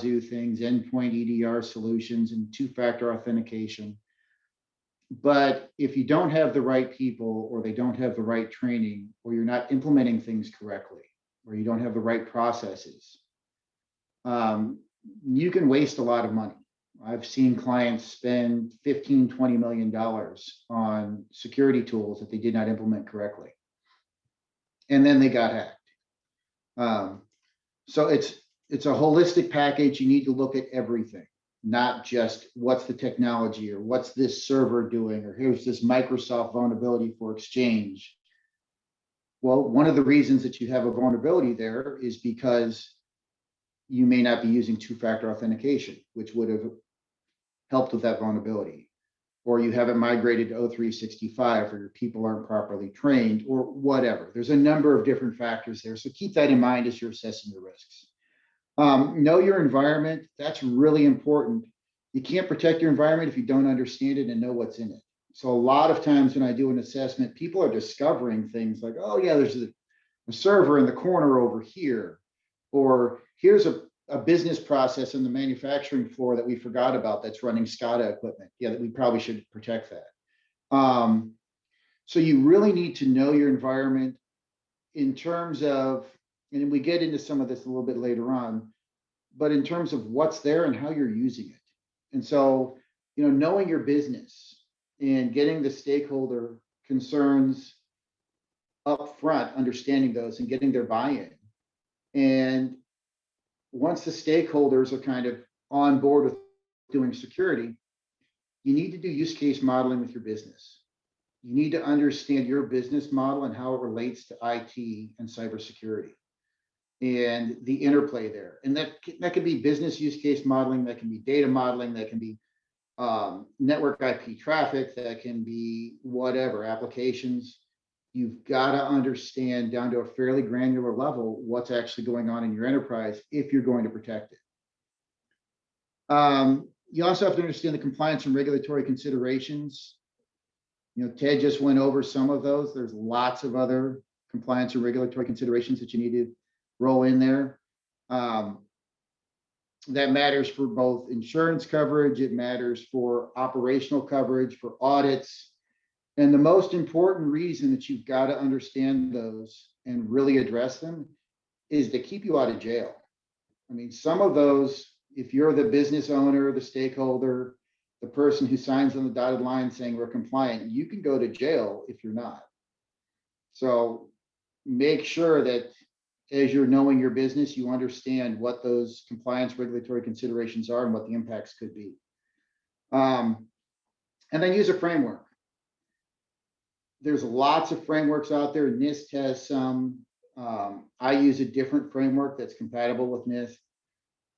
wazoo things, endpoint EDR solutions and two-factor authentication. But if you don't have the right people, or they don't have the right training, or you're not implementing things correctly, or you don't have the right processes, you can waste a lot of money. I've seen clients spend $15–20 million on security tools that they did not implement correctly, and then they got hacked. So it's a holistic package. You need to look at everything, not just what's the technology, or what's this server doing, or here's this Microsoft vulnerability for Exchange. Well, one of the reasons that you have a vulnerability there is because you may not be using two-factor authentication, which would have helped with that vulnerability, or you haven't migrated to O365, or your people aren't properly trained, or whatever. There's a number of different factors there. So keep that in mind as you're assessing your risks. Know your environment. That's really important. You can't protect your environment if you don't understand it and know what's in it. So a lot of times when I do an assessment, people are discovering things like, oh yeah, there's a server in the corner over here, or here's a business process in the manufacturing floor that we forgot about that's running SCADA equipment. Yeah, that we probably should protect that. So you really need to know your environment in terms of, and we get into some of this a little bit later on, but in terms of what's there and how you're using it. And so, knowing your business and getting the stakeholder concerns up front, understanding those and getting their buy-in. And once the stakeholders are kind of on board with doing security, you need to do use case modeling with your business. You need to understand your business model and how it relates to IT and cybersecurity and the interplay there. And that can be business use case modeling, that can be data modeling, that can be network IP traffic, that can be whatever, applications. You've got to understand down to a fairly granular level what's actually going on in your enterprise if you're going to protect it. You also have to understand the compliance and regulatory considerations. Ted just went over some of those. There's lots of other compliance and regulatory considerations that you need to roll in there. That matters for both insurance coverage. It matters for operational coverage, for audits. And the most important reason that you've got to understand those and really address them is to keep you out of jail. I mean, some of those, if you're the business owner, the stakeholder, the person who signs on the dotted line saying we're compliant, you can go to jail if you're not. So make sure that as you're knowing your business, you understand what those compliance regulatory considerations are and what the impacts could be. And then use a framework. There's lots of frameworks out there. NIST has some. I use a different framework that's compatible with NIST,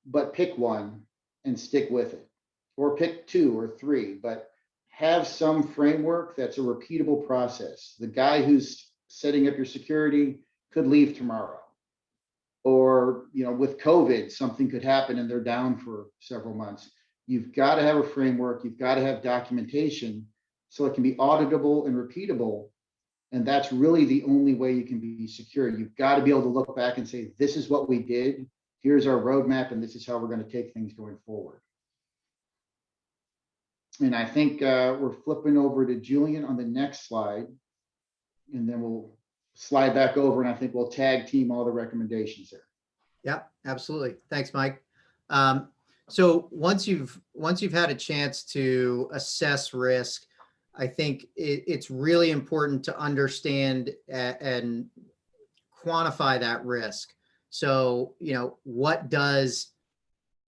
but pick one and stick with it, or pick 2 or 3, but have some framework that's a repeatable process. The guy who's setting up your security could leave tomorrow, or with COVID, something could happen and they're down for several months. You've got to have a framework. You've got to have documentation so it can be auditable and repeatable. And that's really the only way you can be secure. You've got to be able to look back and say, this is what we did. Here's our roadmap, and this is how we're going to take things going forward. And I think we're flipping over to Julian on the next slide, and then we'll slide back over, and I think we'll tag team all the recommendations there. Yeah, absolutely. Thanks, Mike. So once you've had a chance to assess risk, I think it's really important to understand and quantify that risk. So, what does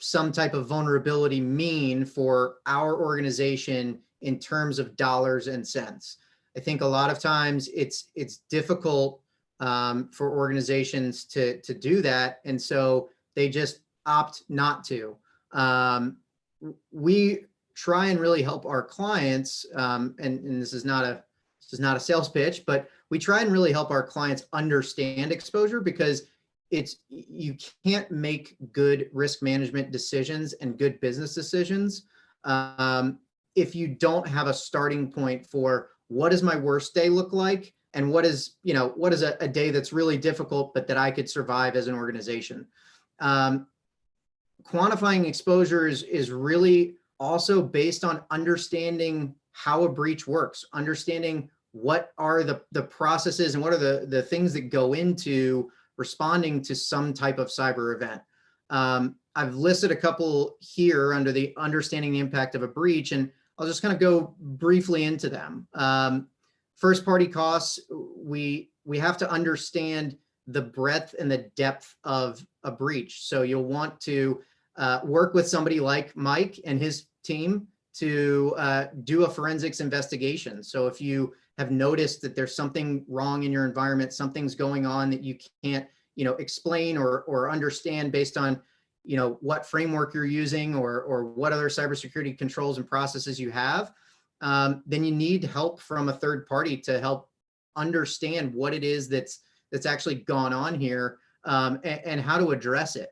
some type of vulnerability mean for our organization in terms of dollars and cents? I think a lot of times it's difficult for organizations to do that. And so they just opt not to. We try and really help our clients, and this is not a sales pitch, but we try and really help our clients understand exposure, because you can't make good risk management decisions and good business decisions if you don't have a starting point for what does my worst day look like, and what is a day that's really difficult but that I could survive as an organization. quantifying exposure is really also based on understanding how a breach works, understanding what are the processes and what are the things that go into responding to some type of cyber event. I've listed a couple here under the understanding the impact of a breach, and I'll just kind of go briefly into them. First party costs, we have to understand the breadth and the depth of a breach. So you'll want to work with somebody like Mike and his team to do a forensics investigation. So if you have noticed that there's something wrong in your environment, something's going on that you can't, explain or understand based on, what framework you're using or what other cybersecurity controls and processes you have, then you need help from a third party to help understand what it is that's actually gone on here, and how to address it.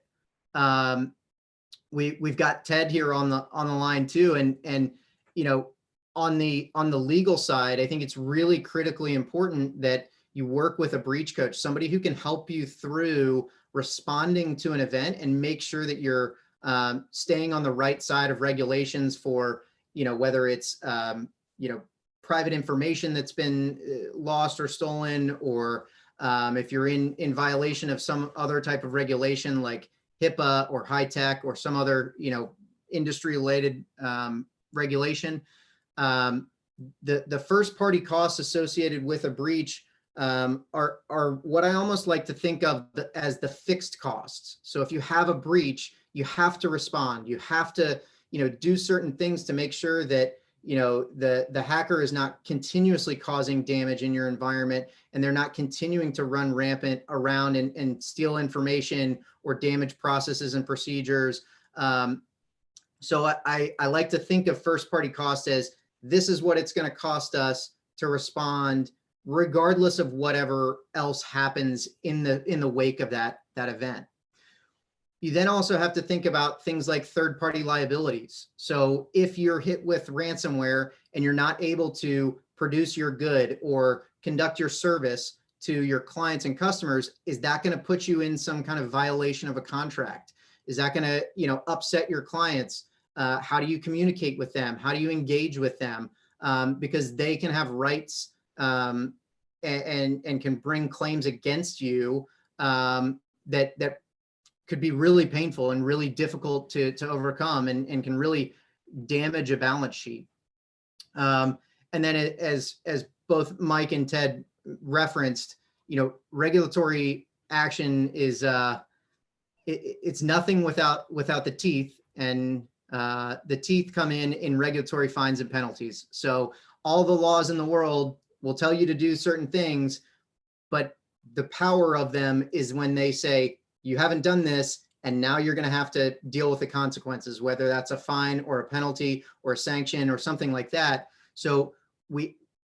We've got Ted here on the line too, and on the legal side, I think it's really critically important that you work with a breach coach, somebody who can help you through responding to an event and make sure that you're staying on the right side of regulations for, whether it's private information that's been lost or stolen, or if you're in violation of some other type of regulation like HIPAA or high tech or some other, industry related regulation. The first party costs associated with a breach are what I almost like to think of as the fixed costs. So if you have a breach, you have to respond. You have to, do certain things to make sure that, the hacker is not continuously causing damage in your environment, and they're not continuing to run rampant around and steal information or damage processes and procedures. So I like to think of first party cost as this is what it's going to cost us to respond, regardless of whatever else happens in the wake of that event. You then also have to think about things like third party liabilities. So if you're hit with ransomware and you're not able to produce your good or conduct your service to your clients and customers, is that going to put you in some kind of violation of a contract? Is that going to, upset your clients? How do you communicate with them? How do you engage with them? Because they can have rights and can bring claims against you that could be really painful and really difficult to overcome, and can really damage a balance sheet. And then as both Mike and Ted referenced, regulatory action is it's nothing without the teeth, and the teeth come in regulatory fines and penalties. So all the laws in the world will tell you to do certain things, but the power of them is when they say, you haven't done this, and now you're going to have to deal with the consequences, whether that's a fine or a penalty or a sanction or something like that. So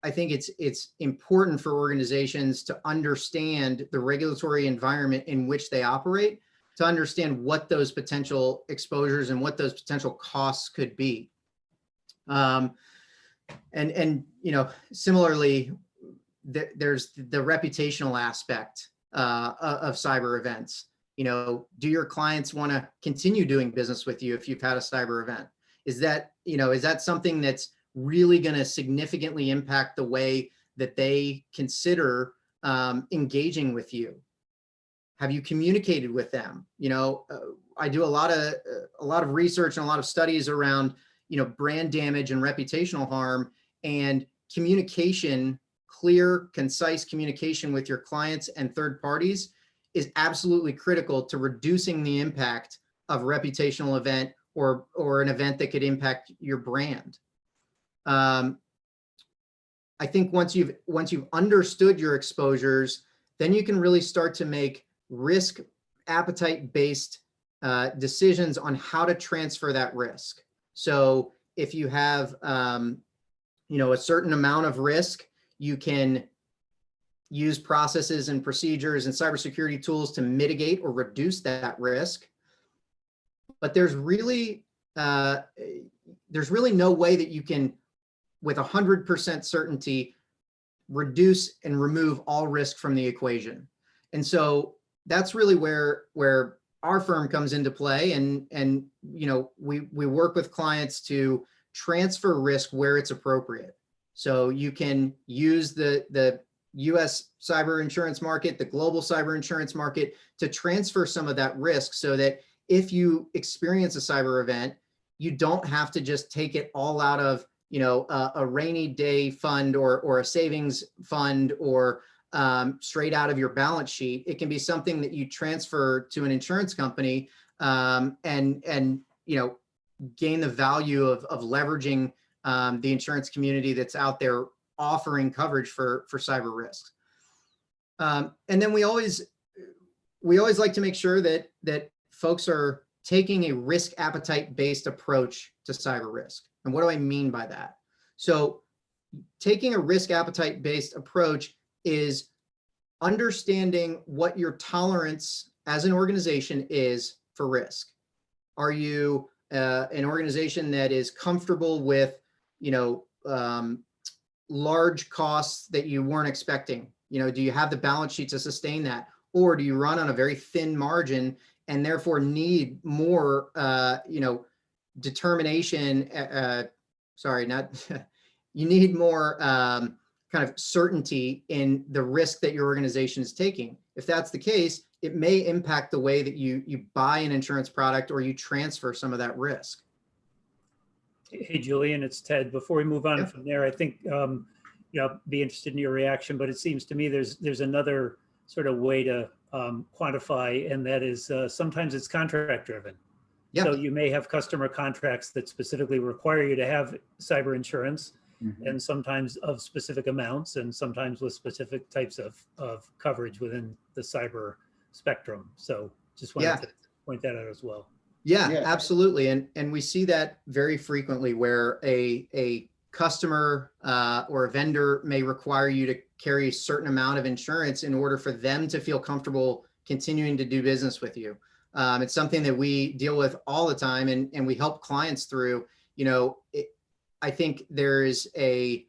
I think it's important for organizations to understand the regulatory environment in which they operate, to understand what those potential exposures and what those potential costs could be. And similarly, there's the reputational aspect of cyber events. Do your clients want to continue doing business with you if you've had a cyber event? Is that something that's really going to significantly impact the way that they consider engaging with you? Have you communicated with them? I do a lot of research and a lot of studies around, brand damage and reputational harm, and communication, clear, concise communication with your clients and third parties is absolutely critical to reducing the impact of a reputational event or an event that could impact your brand. I think once you've understood your exposures, then you can really start to make risk appetite based decisions on how to transfer that risk. So if you have a certain amount of risk, you can use processes and procedures and cybersecurity tools to mitigate or reduce that risk. But there's really no way that you can, with 100% certainty, reduce and remove all risk from the equation. And so that's really where our firm comes into play, and we work with clients to transfer risk where it's appropriate. So you can use the US cyber insurance market, the global cyber insurance market, to transfer some of that risk, so that if you experience a cyber event, you don't have to just take it all out of a rainy day fund or a savings fund, or straight out of your balance sheet. It can be something that you transfer to an insurance company, and gain the value of leveraging the insurance community that's out there offering coverage for cyber risks. And then we always like to make sure that folks are taking a risk appetite based approach to cyber risk. And what do I mean by that? So taking a risk appetite based approach is understanding what your tolerance as an organization is for risk. Are you an organization that is comfortable with large costs that you weren't expecting? Do you have the balance sheet to sustain that? Or do you run on a very thin margin and therefore need more determination, you need more kind of certainty in the risk that your organization is taking. If that's the case, it may impact the way that you buy an insurance product or you transfer some of that risk. Hey, Julian, it's Ted. Before we move on from there, I think, be interested in your reaction, but it seems to me there's another sort of way to quantify, and that is sometimes it's contract driven. Yeah. So you may have customer contracts that specifically require you to have cyber insurance, and sometimes of specific amounts, and sometimes with specific types of coverage within the cyber spectrum. So just wanted to point that out as well. Yeah, absolutely. And we see that very frequently, where a customer or a vendor may require you to carry a certain amount of insurance in order for them to feel comfortable continuing to do business with you. It's something that we deal with all the time, and we help clients through. I think there's it's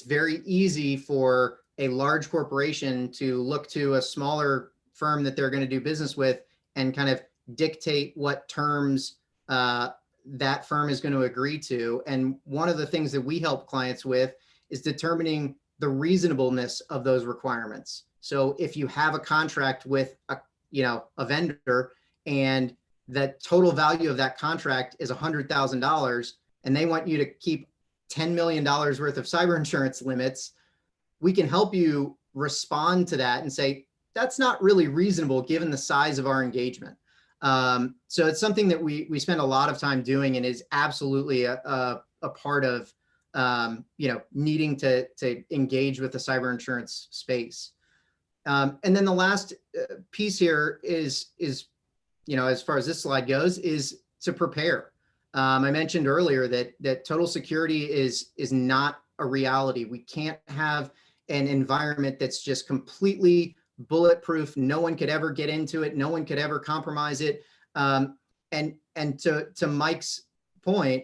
very easy for a large corporation to look to a smaller firm that they're going to do business with and kind of dictate what terms that firm is going to agree to. And one of the things that we help clients with is determining the reasonableness of those requirements. So if you have a contract with a vendor, and the total value of that contract is $100,000, and they want you to keep $10 million worth of cyber insurance limits, we can help you respond to that and say, that's not really reasonable given the size of our engagement. So it's something that we spend a lot of time doing, and is absolutely a part of needing to engage with the cyber insurance space. And then the last piece here is as far as this slide goes, is to prepare. I mentioned earlier that total security is not a reality. We can't have an environment that's just completely bulletproof. No one could ever get into it. No one could ever compromise it. And to Mike's point,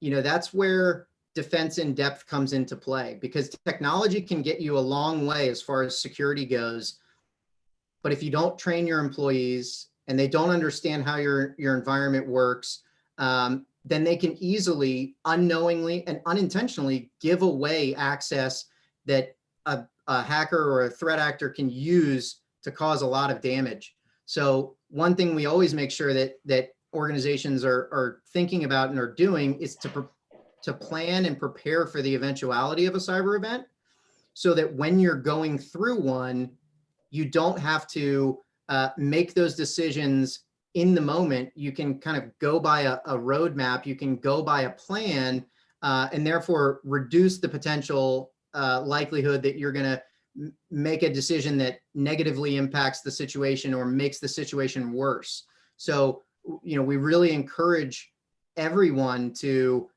that's where defense in depth comes into play, because technology can get you a long way as far as security goes. But if you don't train your employees and they don't understand how your environment works, then they can easily, unknowingly and unintentionally, give away access that a hacker or a threat actor can use to cause a lot of damage. So one thing we always make sure that organizations are thinking about and are doing is to plan and prepare for the eventuality of a cyber event, so that when you're going through one, you don't have to make those decisions in the moment. You can kind of go by a roadmap, you can go by a plan, and therefore reduce the potential likelihood that you're going to make a decision that negatively impacts the situation or makes the situation worse. So, we really encourage everyone to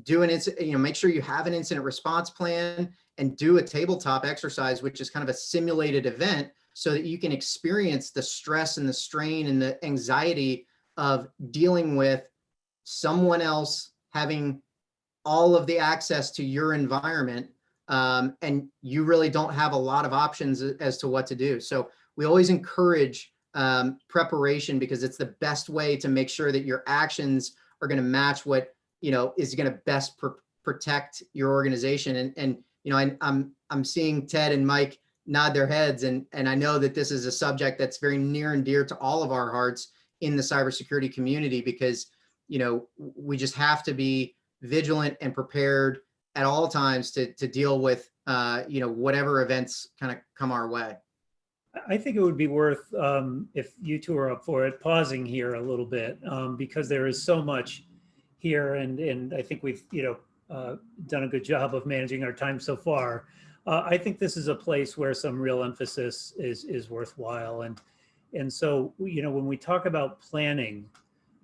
do an incident, make sure you have an incident response plan, and do a tabletop exercise, which is kind of a simulated event, so that you can experience the stress and the strain and the anxiety of dealing with someone else having all of the access to your environment, and you really don't have a lot of options as to what to do. So we always encourage preparation, because it's the best way to make sure that your actions are going to match what, is going to best protect your organization. And I'm seeing Ted and Mike nod their heads, and I know that this is a subject that's very near and dear to all of our hearts in the cybersecurity community, because we just have to be vigilant and prepared at all times to deal with whatever events kind of come our way. I think it would be worth, if you two are up for it, pausing here a little bit, because there is so much here, and I think we've done a good job of managing our time so far. I think this is a place where some real emphasis is worthwhile, and so when we talk about planning,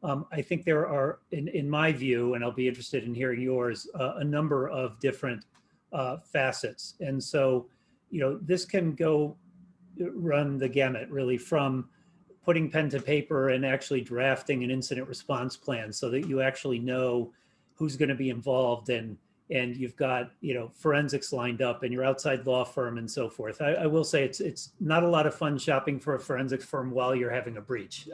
I think there are, in my view, and I'll be interested in hearing yours, a number of different facets, and so this can run the gamut, really, from putting pen to paper and actually drafting an incident response plan so that you actually know who's going to be involved, and you've got forensics lined up and your outside law firm and so forth. I will say it's not a lot of fun shopping for a forensics firm while you're having a breach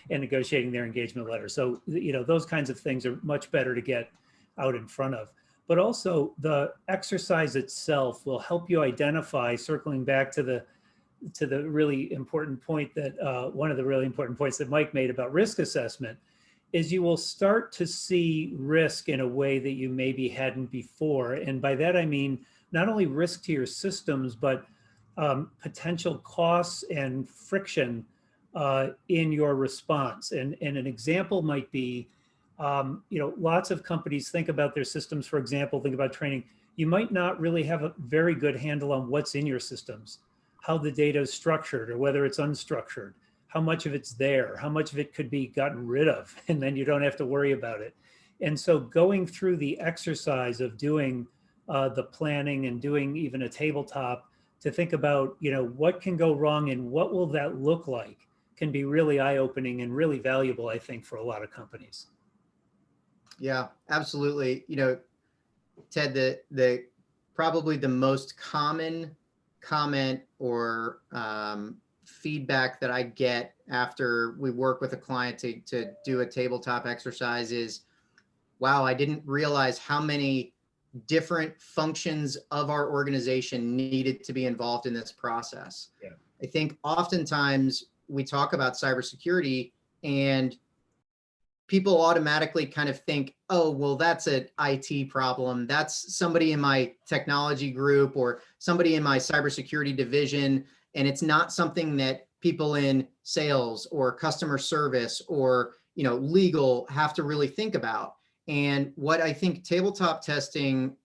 and negotiating their engagement letter. So those kinds of things are much better to get out in front of. But also the exercise itself will help you identify, circling back to the really important point that one of the really important points that Mike made about risk assessment, is you will start to see risk in a way that you maybe hadn't before. And by that, I mean, not only risk to your systems, but potential costs and friction in your response. And an example might be, lots of companies think about their systems, for example, think about training. You might not really have a very good handle on what's in your systems, how the data is structured or whether it's unstructured, how much of it's there, how much of it could be gotten rid of, and then you don't have to worry about it. And so going through the exercise of doing the planning and doing even a tabletop to think about, what can go wrong and what will that look like, can be really eye-opening and really valuable, I think, for a lot of companies. Yeah, absolutely. Ted, the probably the most common comment or feedback that I get after we work with a client to do a tabletop exercise is, wow, I didn't realize how many different functions of our organization needed to be involved in this process. Yeah. I think oftentimes we talk about cybersecurity and people automatically kind of think, oh, well, that's an IT problem. That's somebody in my technology group or somebody in my cybersecurity division. And it's not something that people in sales or customer service or legal have to really think about. And what I think tabletop testing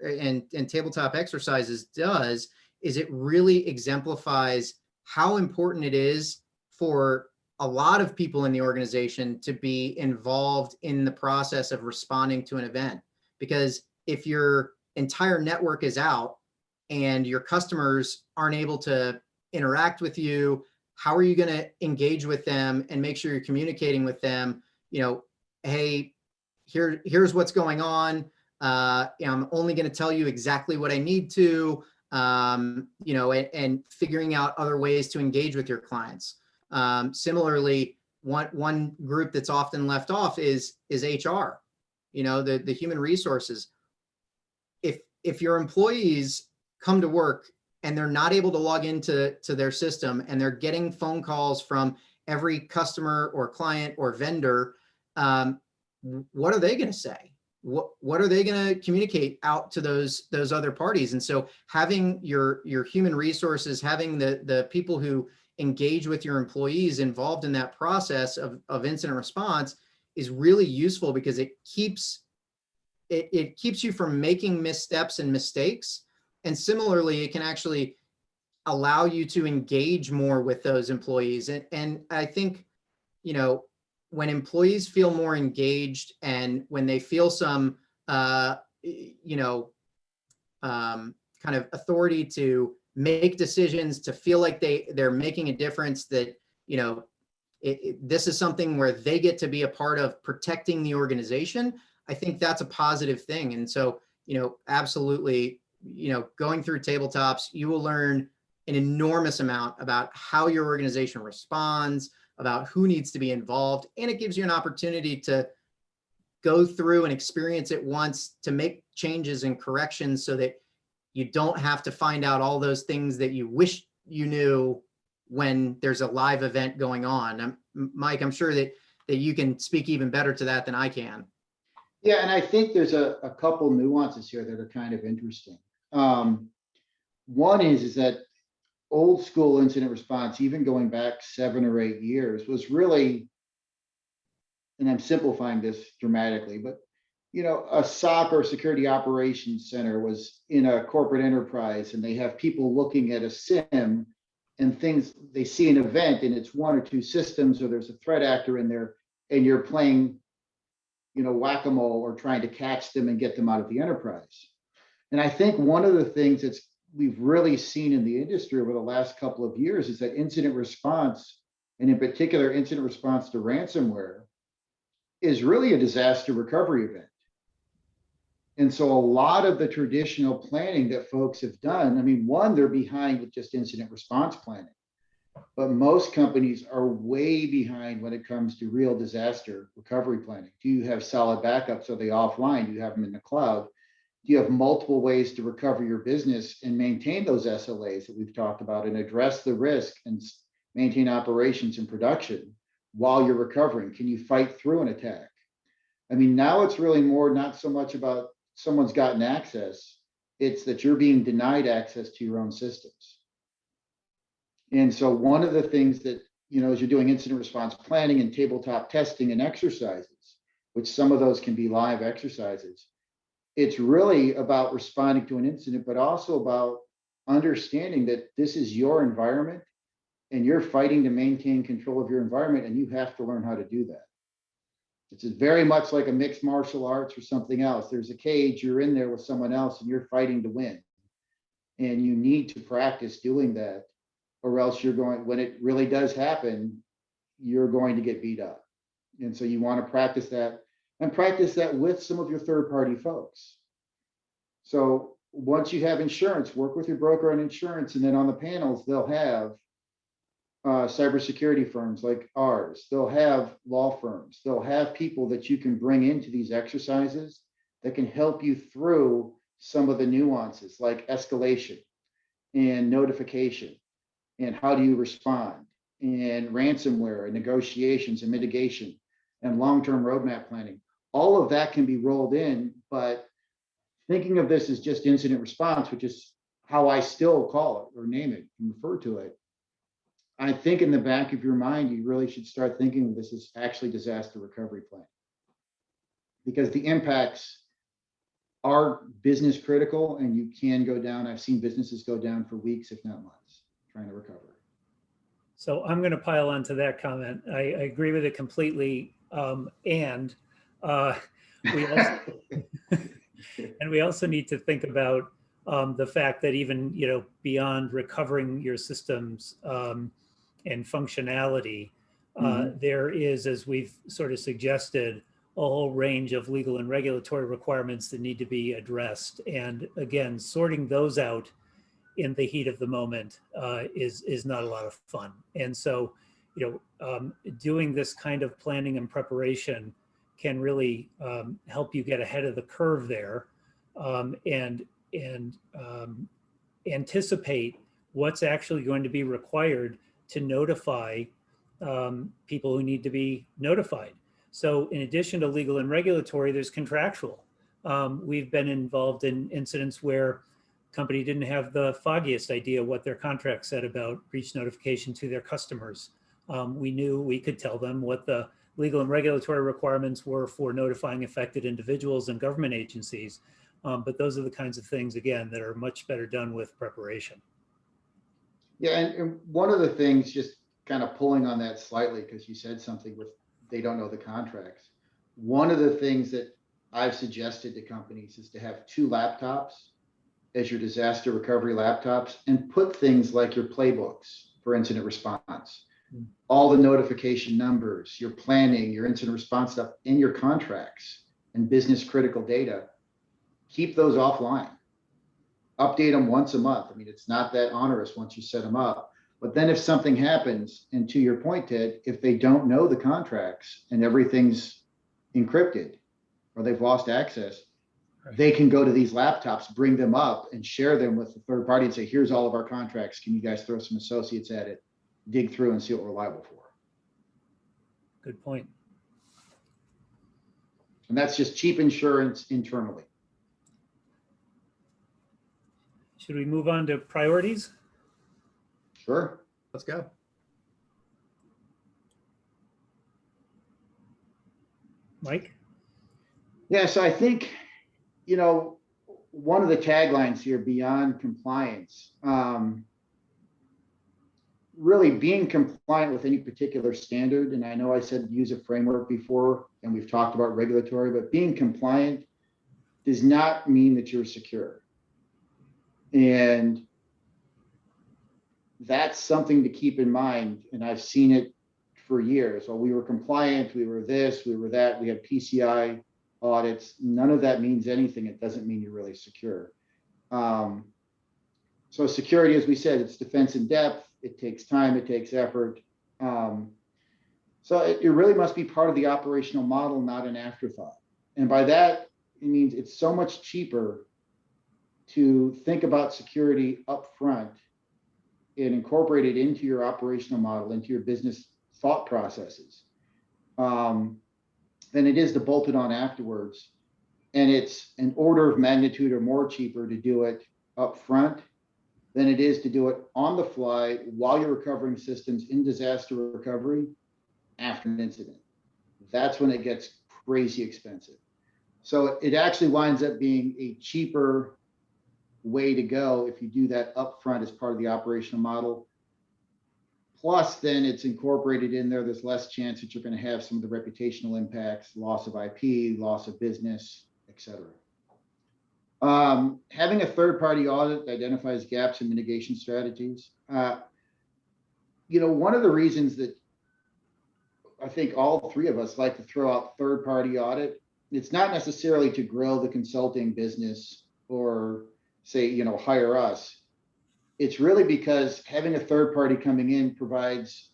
and tabletop exercises does is it really exemplifies how important it is for a lot of people in the organization to be involved in the process of responding to an event. Because if your entire network is out and your customers aren't able to interact with you, how are you going to engage with them and make sure you're communicating with them? Hey, here's what's going on. I'm only going to tell you exactly what I need to, and figuring out other ways to engage with your clients. Similarly, one group that's often left off is HR, the human resources. If your employees come to work and they're not able to log into their system and they're getting phone calls from every customer or client or vendor, what are they going to say? What are they going to communicate out to those other parties? And so having your human resources, having the people who engage with your employees involved in that process of incident response is really useful, because it keeps you from making missteps and mistakes. And similarly, it can actually allow you to engage more with those employees. And I think, when employees feel more engaged and when they feel some, kind of authority to make decisions, to feel like they're making a difference, that, this is something where they get to be a part of protecting the organization, I think that's a positive thing. And so, absolutely, going through tabletops, you will learn an enormous amount about how your organization responds, about who needs to be involved, and it gives you an opportunity to go through and experience it once to make changes and corrections so that you don't have to find out all those things that you wish you knew when there's a live event going on. Mike, I'm sure that you can speak even better to that than I can. Yeah, and I think there's a couple nuances here that are kind of interesting. One is that old school incident response, even going back 7 or 8 years, was really, and I'm simplifying this dramatically, but a SOC or security operations center was in a corporate enterprise, and they have people looking at a SIM and things, they see an event and it's 1 or 2 systems, or there's a threat actor in there, and you're playing, whack-a-mole or trying to catch them and get them out of the enterprise. And I think one of the things we've really seen in the industry over the last couple of years is that incident response, and in particular incident response to ransomware, is really a disaster recovery event. And so a lot of the traditional planning that folks have done, I mean, one, they're behind with just incident response planning, but most companies are way behind when it comes to real disaster recovery planning. Do you have solid backups? Are they offline? Do you have them in the cloud? Do you have multiple ways to recover your business and maintain those SLAs that we've talked about and address the risk and maintain operations and production while you're recovering? Can you fight through an attack? I mean, now it's really more not so much about someone's gotten access, it's that you're being denied access to your own systems. And so one of the things that, as you're doing incident response planning and tabletop testing and exercises, which some of those can be live exercises, it's really about responding to an incident, but also about understanding that this is your environment and you're fighting to maintain control of your environment, and you have to learn how to do that. It's very much like a mixed martial arts or something else. There's a cage, you're in there with someone else and you're fighting to win. And you need to practice doing that, or else when it really does happen, you're going to get beat up. And so you want to practice that, and practice that with some of your third-party folks. So once you have insurance, work with your broker on insurance, and then on the panels, they'll have cybersecurity firms like ours. They'll have law firms. They'll have people that you can bring into these exercises that can help you through some of the nuances like escalation and notification and how do you respond and ransomware and negotiations and mitigation and long-term roadmap planning. All of that can be rolled in, but thinking of this as just incident response, which is how I still call it or name it and refer to it, I think in the back of your mind, you really should start thinking of this as actually disaster recovery plan, because the impacts are business critical and you can go down. I've seen businesses go down for weeks, if not months, trying to recover. So I'm going to pile on to that comment. I agree with it completely. And we also need to think about the fact that even, beyond recovering your systems and functionality, there is, as we've sort of suggested, a whole range of legal and regulatory requirements that need to be addressed. And again, sorting those out in the heat of the moment is not a lot of fun. And so, doing this kind of planning and preparation can really help you get ahead of the curve there, and anticipate what's actually going to be required to notify people who need to be notified. So in addition to legal and regulatory, there's contractual. We've been involved in incidents where company didn't have the foggiest idea what their contract said about breach notification to their customers. We knew we could tell them what the legal and regulatory requirements were for notifying affected individuals and government agencies. But those are the kinds of things, again, that are much better done with preparation. Yeah, and one of the things, just kind of pulling on that slightly, because you said something with they don't know the contracts. One of the things that I've suggested to companies is to have 2 laptops as your disaster recovery laptops, and put things like your playbooks for incident response, all the notification numbers, your planning, your incident response stuff in your contracts and business critical data. Keep those offline. update them once a month. I mean, it's not that onerous once you set them up. But then if something happens, and to your point, Ted, if they don't know the contracts and everything's encrypted or they've lost access, they can go to these laptops, bring them up and share them with the third party and say, here's all of our contracts. Can you guys throw some associates at it, dig through and see what we're liable for? Good point. And that's just cheap insurance internally. Should we move on to priorities? Sure. Let's go. Mike? Yeah, so I think, you know, one of the taglines here, beyond compliance, really being compliant with any particular standard. And I know I said use a framework before, and we've talked about regulatory, but being compliant does not mean that you're secure. And that's something to keep in mind. And I've seen it for years. Well, we were compliant, we were this, we were that, we had PCI audits. None of that means anything. It doesn't mean you're really secure. So security, as we said, it's defense in depth. It takes time, it takes effort. So it really must be part of the operational model, not an afterthought. And by that, it means it's so much cheaper to think about security up front and incorporate it into your operational model, into your business thought processes, than it is to bolt it on afterwards. And it's an order of magnitude or more cheaper to do it up front than it is to do it on the fly while you're recovering systems in disaster recovery after an incident. That's when it gets crazy expensive. So it actually winds up being a cheaper way to go if you do that upfront as part of the operational model. Plus, then it's incorporated in there. There's less chance that you're going to have some of the reputational impacts, loss of IP, loss of business, etc. Having a third-party audit that identifies gaps in mitigation strategies. You know, one of the reasons that I think all three of us like to throw out third-party audit, it's not necessarily to grow the consulting business or say, you know, hire us. It's really because having a third party coming in provides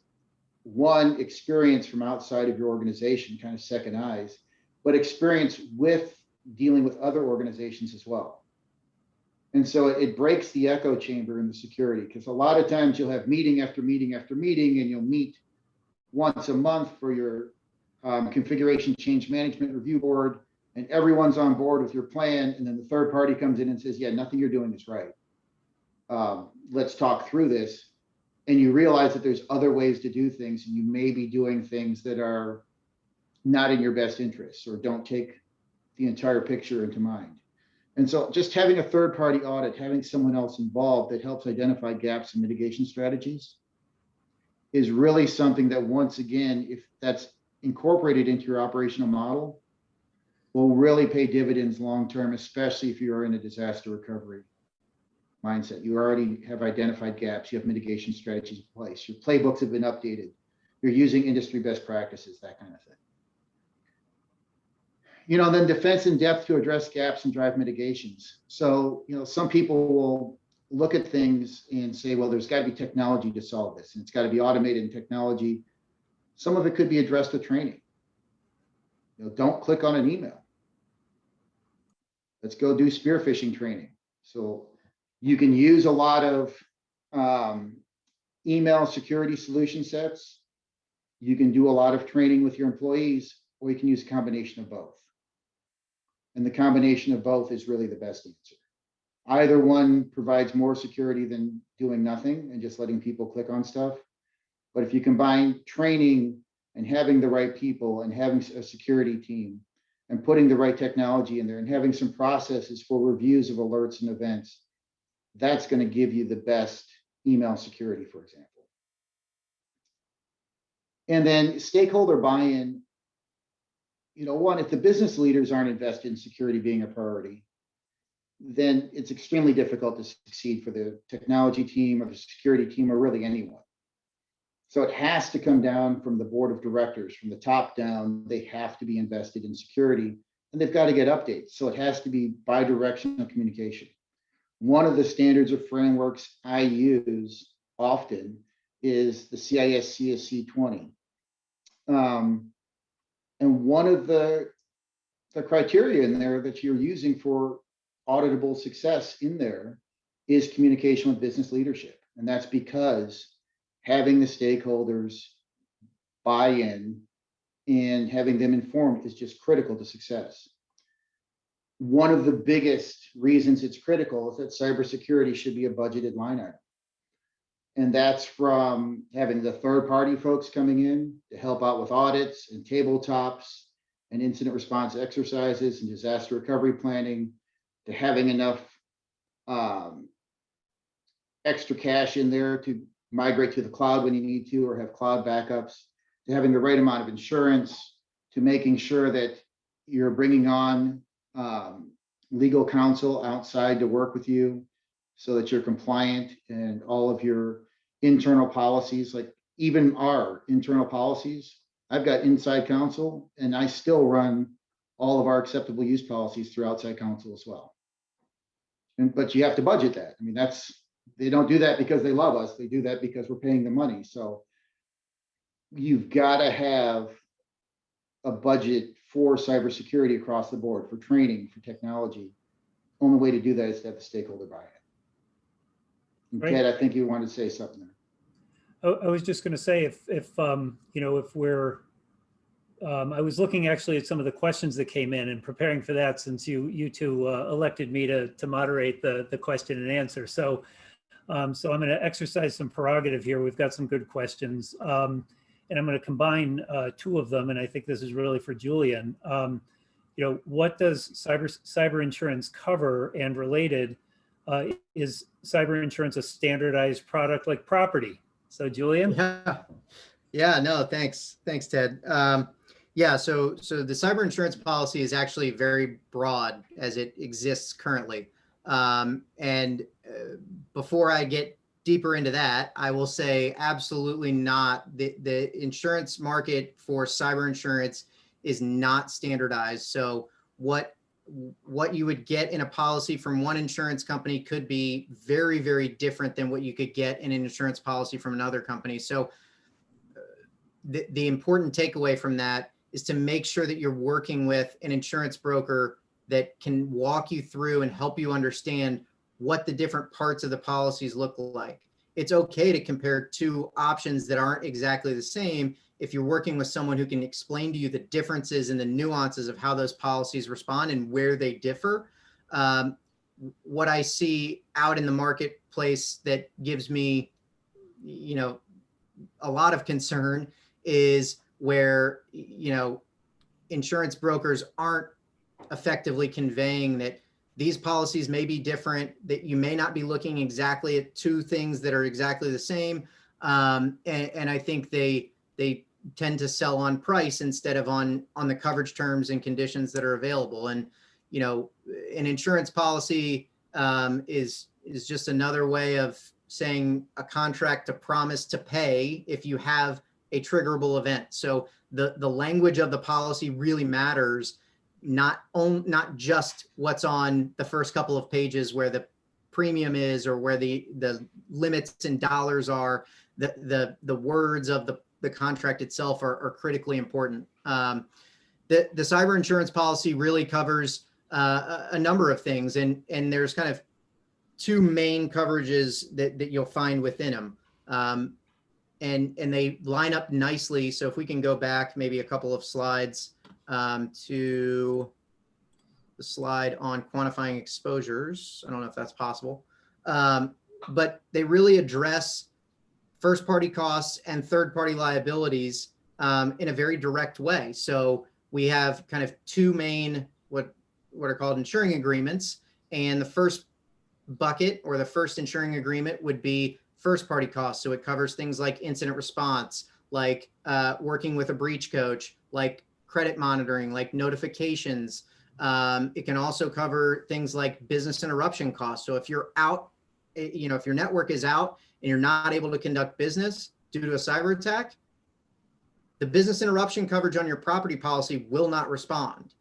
one, experience from outside of your organization, kind of second eyes, but experience with dealing with other organizations as well. And so it breaks the echo chamber in the security, because a lot of times you'll have meeting after meeting after meeting, and you'll meet once a month for your configuration change management review board, and everyone's on board with your plan. And then the third party comes in and says, yeah, nothing you're doing is right. Let's talk through this. And you realize that there's other ways to do things, and you may be doing things that are not in your best interests or don't take the entire picture into mind. And so just having a third party audit, having someone else involved that helps identify gaps in mitigation strategies is really something that, once again, if that's incorporated into your operational model, will really pay dividends long-term, especially if you're in a disaster recovery mindset. You already have identified gaps, you have mitigation strategies in place, your playbooks have been updated, you're using industry best practices, that kind of thing. You know, then defense in depth to address gaps and drive mitigations. So, you know, some people will look at things and say, well, there's got to be technology to solve this, and it's got to be automated in technology. Some of it could be addressed with training. You know, don't click on an email. Let's go do spear phishing training. So you can use a lot of email security solution sets. You can do a lot of training with your employees, or you can use a combination of both. And the combination of both is really the best answer. Either one provides more security than doing nothing and just letting people click on stuff. But if you combine training and having the right people and having a security team and putting the right technology in there and having some processes for reviews of alerts and events, that's going to give you the best email security, for example. And then stakeholder buy-in. You know, one, if the business leaders aren't invested in security being a priority, then it's extremely difficult to succeed for the technology team or the security team or really anyone. So it has to come down from the board of directors, from the top down. They have to be invested in security, and they've got to get updates. So it has to be bi-directional communication. One of the standards or frameworks I use often is the CIS CSC 20. And one of the criteria in there that you're using for auditable success in there is communication with business leadership. And that's because having the stakeholders buy in and having them informed is just critical to success. One of the biggest reasons it's critical is that cybersecurity should be a budgeted line item. And that's from having the third-party folks coming in to help out with audits and tabletops and incident response exercises and disaster recovery planning, to having enough extra cash in there to migrate to the cloud when you need to, or have cloud backups, to having the right amount of insurance, to making sure that you're bringing on legal counsel outside to work with you so that you're compliant, and all of your internal policies, like even our internal policies, I've got inside counsel, and I still run all of our acceptable use policies through outside counsel as well. But you have to budget that. I mean, they don't do that because they love us. They do that because we're paying them money. So you've got to have a budget for cybersecurity across the board, for training, for technology. Only way to do that is to have the stakeholder buy-in. And Right. Ted, I think you wanted to say something there. I was just going to say, if you know, if we're, I was looking actually at some of the questions that came in and preparing for that, since you two elected me to moderate the question and answer. So I'm going to exercise some prerogative here. We've got some good questions, and I'm going to combine two of them. And I think this is really for Julian. You know, what does cyber insurance cover, and related, is cyber insurance a standardized product like property? So Julian? Yeah, no, thanks, Ted. Yeah, so the cyber insurance policy is actually very broad as it exists currently. Before I get deeper into that, I will say absolutely not. The insurance market for cyber insurance is not standardized. So what you would get in a policy from one insurance company could be very, very different than what you could get in an insurance policy from another company. So the important takeaway from that is to make sure that you're working with an insurance broker that can walk you through and help you understand what the different parts of the policies look like. It's okay to compare two options that aren't exactly the same if you're working with someone who can explain to you the differences and the nuances of how those policies respond and where they differ. What I see out in the marketplace that gives me, you know, a lot of concern is where, you know, insurance brokers aren't effectively conveying that these policies may be different, that you may not be looking exactly at two things that are exactly the same. And I think they tend to sell on price instead of on the coverage terms and conditions that are available. And, you know, an insurance policy is just another way of saying a contract to promise to pay if you have a triggerable event. So the language of the policy really matters, not just what's on the first couple of pages where the premium is or where the limits in dollars are. The words of the contract itself are critically important. The cyber insurance policy really covers a number of things, and there's kind of two main coverages that you'll find within them. And they line up nicely. So if we can go back maybe a couple of slides to the slide on quantifying exposures. I don't know if that's possible, but they really address first-party costs and third-party liabilities in a very direct way. So we have kind of two main, what are called insuring agreements. And the first bucket, or the first insuring agreement, would be first-party costs. So it covers things like incident response, like working with a breach coach, like credit monitoring, like notifications. It can also cover things like business interruption costs. So if you're out, you know, if your network is out and you're not able to conduct business due to a cyber attack, the business interruption coverage on your property policy will not respond.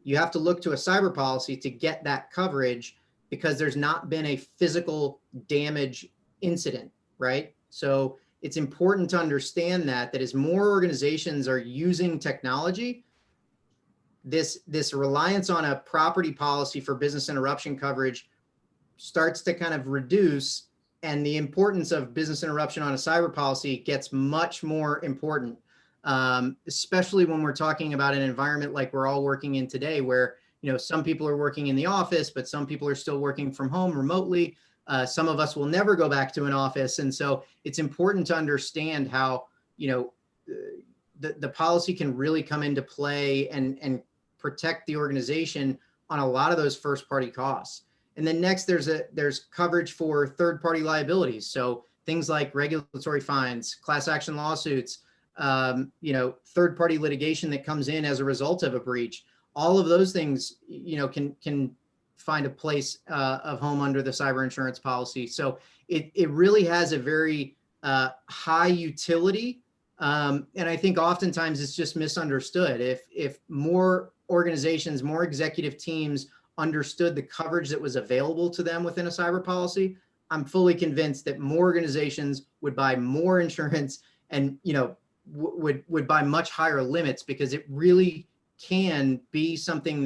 You have to look to a cyber policy to get that coverage, because there's not been a physical damage incident, right? So it's important to understand that as more organizations are using technology, this reliance on a property policy for business interruption coverage starts to kind of reduce, and the importance of business interruption on a cyber policy gets much more important, especially when we're talking about an environment like we're all working in today, where some people are working in the office, but some people are still working from home remotely. Some of us will never go back to an office, and so it's important to understand how the policy can really come into play and protect the organization on a lot of those first party costs. And then next, there's coverage for third party liabilities. So things like regulatory fines, class action lawsuits, third party litigation that comes in as a result of a breach. All of those things, can find a place of home under the cyber insurance policy. So it really has a very high utility. And I think oftentimes it's just misunderstood. If more organizations, more executive teams understood the coverage that was available to them within a cyber policy, I'm fully convinced that more organizations would buy more insurance and would buy much higher limits, because it really can be something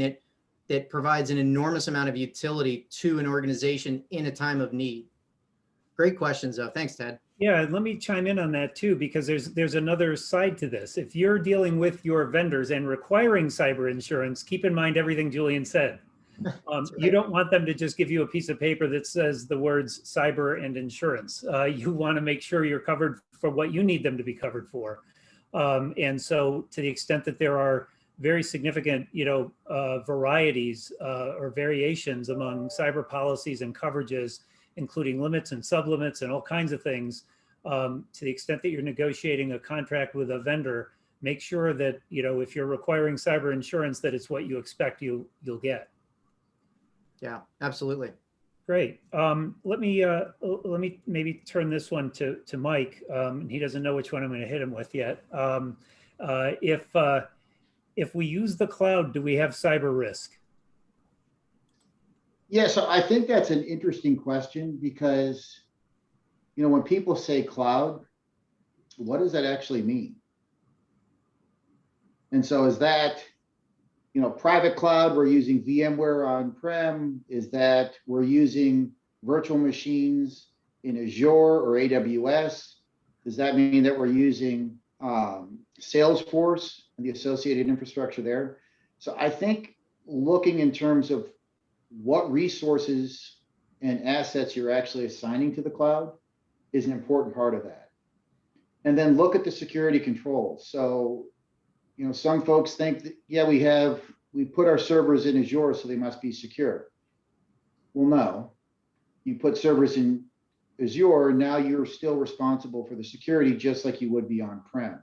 that provides an enormous amount of utility to an organization in a time of need. Great questions, though. Thanks, Ted. Yeah, let me chime in on that too, because there's another side to this. If you're dealing with your vendors and requiring cyber insurance, keep in mind everything Julian said. Right. You don't want them to just give you a piece of paper that says the words cyber and insurance. You want to make sure you're covered for what you need them to be covered for. And so to the extent that there are very significant, varieties or variations among cyber policies and coverages, including limits and sublimits and all kinds of things, to the extent that you're negotiating a contract with a vendor, make sure that, if you're requiring cyber insurance, that it's what you expect you'll get. Yeah, absolutely. Great. Let me maybe turn this one to Mike. He doesn't know which one I'm going to hit him with yet. If we use the cloud, do we have cyber risk? Yeah, so I think that's an interesting question, because, when people say cloud, what does that actually mean? And so is that, private cloud, we're using VMware on-prem? Is that we're using virtual machines in Azure or AWS? Does that mean that we're using Salesforce and the associated infrastructure there? So I think looking in terms of what resources and assets you're actually assigning to the cloud is an important part of that. And then look at the security controls. So, some folks think that, yeah, we put our servers in Azure, so they must be secure. Well, no, you put servers in Azure, now you're still responsible for the security, just like you would be on-prem.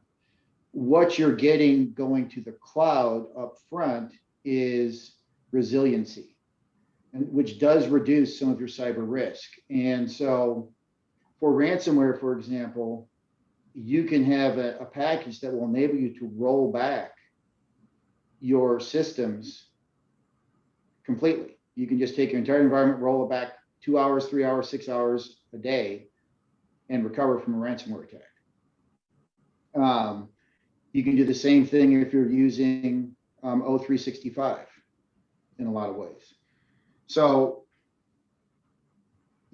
What you're getting going to the cloud up front is resiliency, and which does reduce some of your cyber risk. And so for ransomware, for example, you can have a package that will enable you to roll back your systems completely. You can just take your entire environment, roll it back 2 hours, 3 hours, 6 hours a day, and recover from a ransomware attack. You can do the same thing if you're using O365 in a lot of ways. So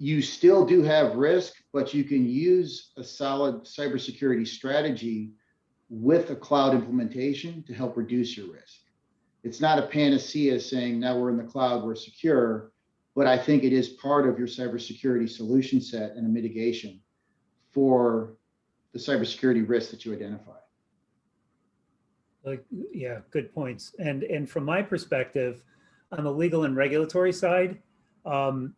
you still do have risk, but you can use a solid cybersecurity strategy with a cloud implementation to help reduce your risk. It's not a panacea saying now we're in the cloud, we're secure, but I think it is part of your cybersecurity solution set and a mitigation for the cybersecurity risks that you identify. Yeah, good points. And from my perspective, on the legal and regulatory side,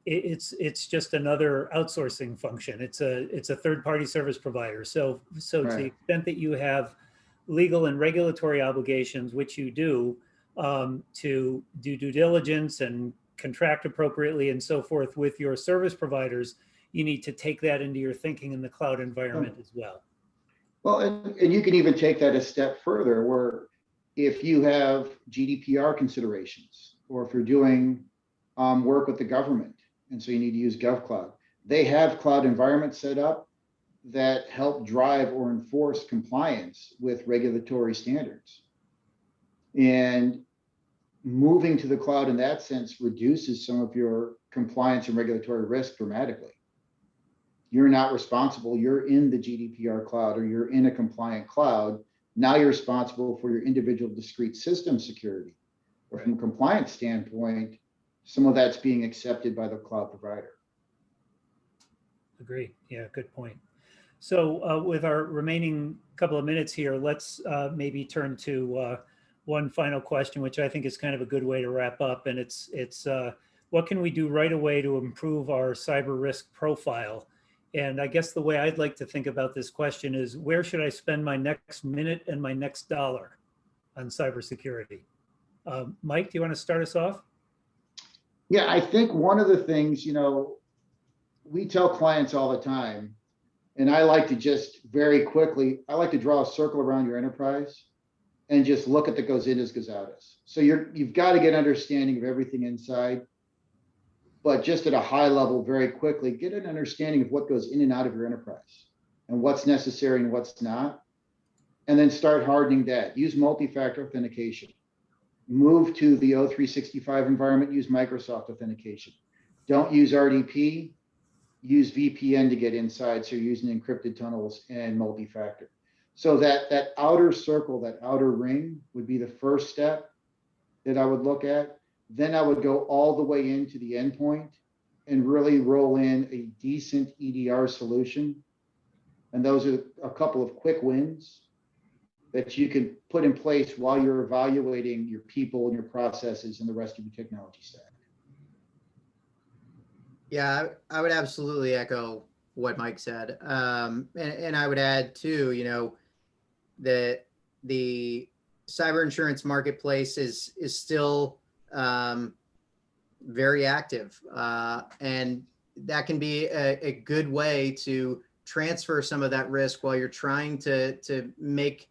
it's just another outsourcing function. It's a third-party service provider. So right. To the extent that you have legal and regulatory obligations, which you do, to do due diligence and contract appropriately and so forth with your service providers, you need to take that into your thinking in the cloud environment as well. Well, and you can even take that a step further, where if you have GDPR considerations, or if you're doing work with the government, And so you need to use GovCloud. They have cloud environments set up that help drive or enforce compliance with regulatory standards. And moving to the cloud in that sense reduces some of your compliance and regulatory risk dramatically. You're not responsible. You're in the GDPR cloud or you're in a compliant cloud. Now you're responsible for your individual discrete system security. Or from a compliance standpoint, some of that's being accepted by the cloud provider. Agree. Yeah, good point. So with our remaining couple of minutes here, let's maybe turn to one final question, which I think is kind of a good way to wrap up. And it's what can we do right away to improve our cyber risk profile? And I guess the way I'd like to think about this question is, where should I spend my next minute and my next dollar on cybersecurity? Mike, do you want to start us off? Yeah, I think one of the things, we tell clients all the time, and I like to just very quickly, I like to draw a circle around your enterprise and just look at the goes in as goes out as. So you've got to get understanding of everything inside, but just at a high level, very quickly, get an understanding of what goes in and out of your enterprise and what's necessary and what's not. And then start hardening that. Use multi-factor authentication. Move to the O365 environment, use Microsoft authentication. Don't use RDP, use VPN to get inside. So you're using encrypted tunnels and multi-factor. So that outer circle, that outer ring would be the first step that I would look at. Then I would go all the way into the endpoint and really roll in a decent EDR solution. And those are a couple of quick wins that you can put in place while you're evaluating your people and your processes and the rest of your technology stack. Yeah, I would absolutely echo what Mike said. And I would add too, that the cyber insurance marketplace is still very active. And that can be a good way to transfer some of that risk while you're trying to make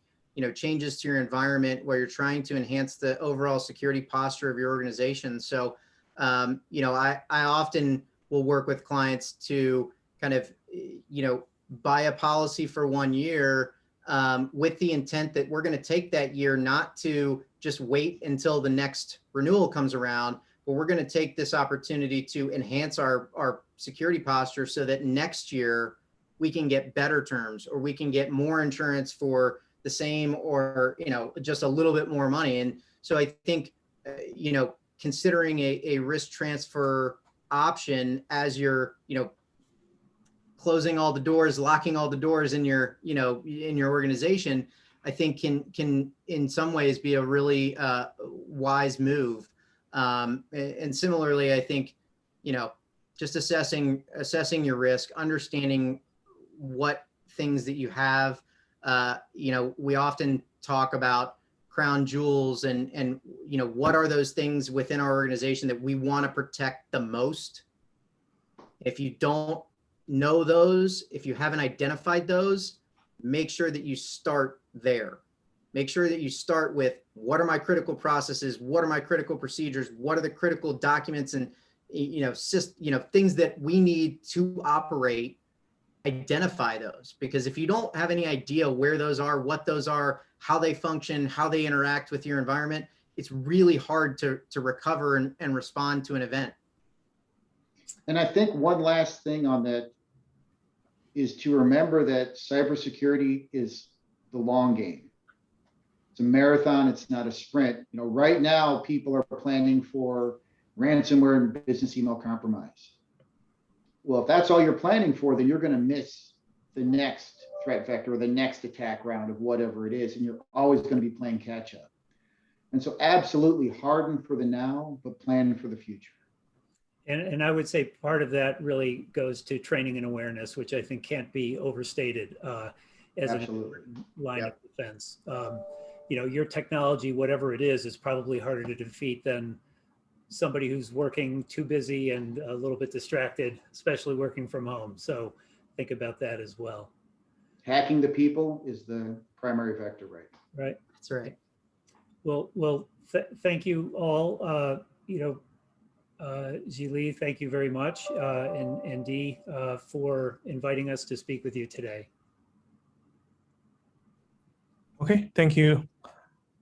changes to your environment, where you're trying to enhance the overall security posture of your organization. So, I often will work with clients to kind of, buy a policy for 1 year with the intent that we're going to take that year not to just wait until the next renewal comes around, but we're going to take this opportunity to enhance our security posture so that next year we can get better terms, or we can get more insurance for the same, or just a little bit more money. And so I think considering a risk transfer option as you're closing all the doors, locking all the doors in your organization, I think can in some ways be a really wise move. And similarly, I think just assessing your risk, understanding what things that you have. We often talk about crown jewels and what are those things within our organization that we want to protect the most. If you don't know those, if you haven't identified those, make sure that you start there. Make sure that you start with, what are my critical processes? What are my critical procedures? What are the critical documents and things that we need to operate? Identify those, because if you don't have any idea where those are, what those are, how they function, how they interact with your environment, it's really hard to recover and respond to an event. And I think one last thing on that is to remember that cybersecurity is the long game. It's a marathon, it's not a sprint. Right now people are planning for ransomware and business email compromise. Well, if that's all you're planning for, then you're going to miss the next threat vector or the next attack round of whatever it is, and you're always going to be playing catch up. And so absolutely harden for the now, but plan for the future. And I would say part of that really goes to training and awareness, which I think can't be overstated as an important line of defense. Your technology, whatever it is probably harder to defeat than somebody who's working too busy and a little bit distracted, especially working from home. So think about that as well. Hacking the people is the primary vector, right? Right. That's right. Well, thank you all. Zili, thank you very much, and Dee, for inviting us to speak with you today. Okay, thank you.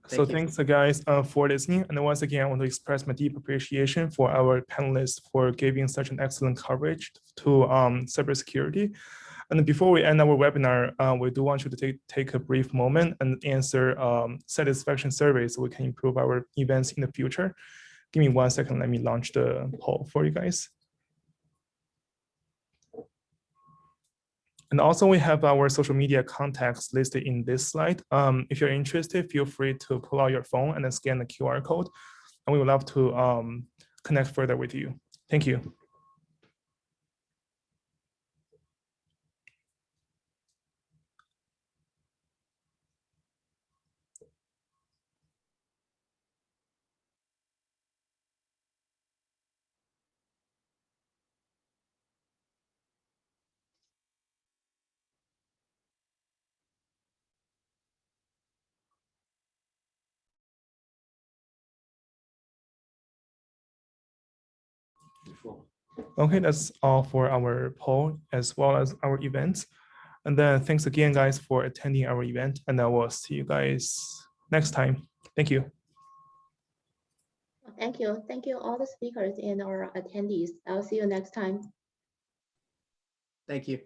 So Thank you. thanks guys for listening. And once again, I want to express my deep appreciation for our panelists for giving such an excellent coverage to cybersecurity. And before we end our webinar, we do want you to take a brief moment and answer satisfaction surveys so we can improve our events in the future. Give me 1 second, let me launch the poll for you guys. And also we have our social media contacts listed in this slide. If you're interested, feel free to pull out your phone and then scan the QR code. And we would love to connect further with you. Thank you. Okay, that's all for our poll as well as our events. And then thanks again, guys, for attending our event. And I will see you guys next time. Thank you. Thank you. Thank you, all the speakers and our attendees. I'll see you next time. Thank you.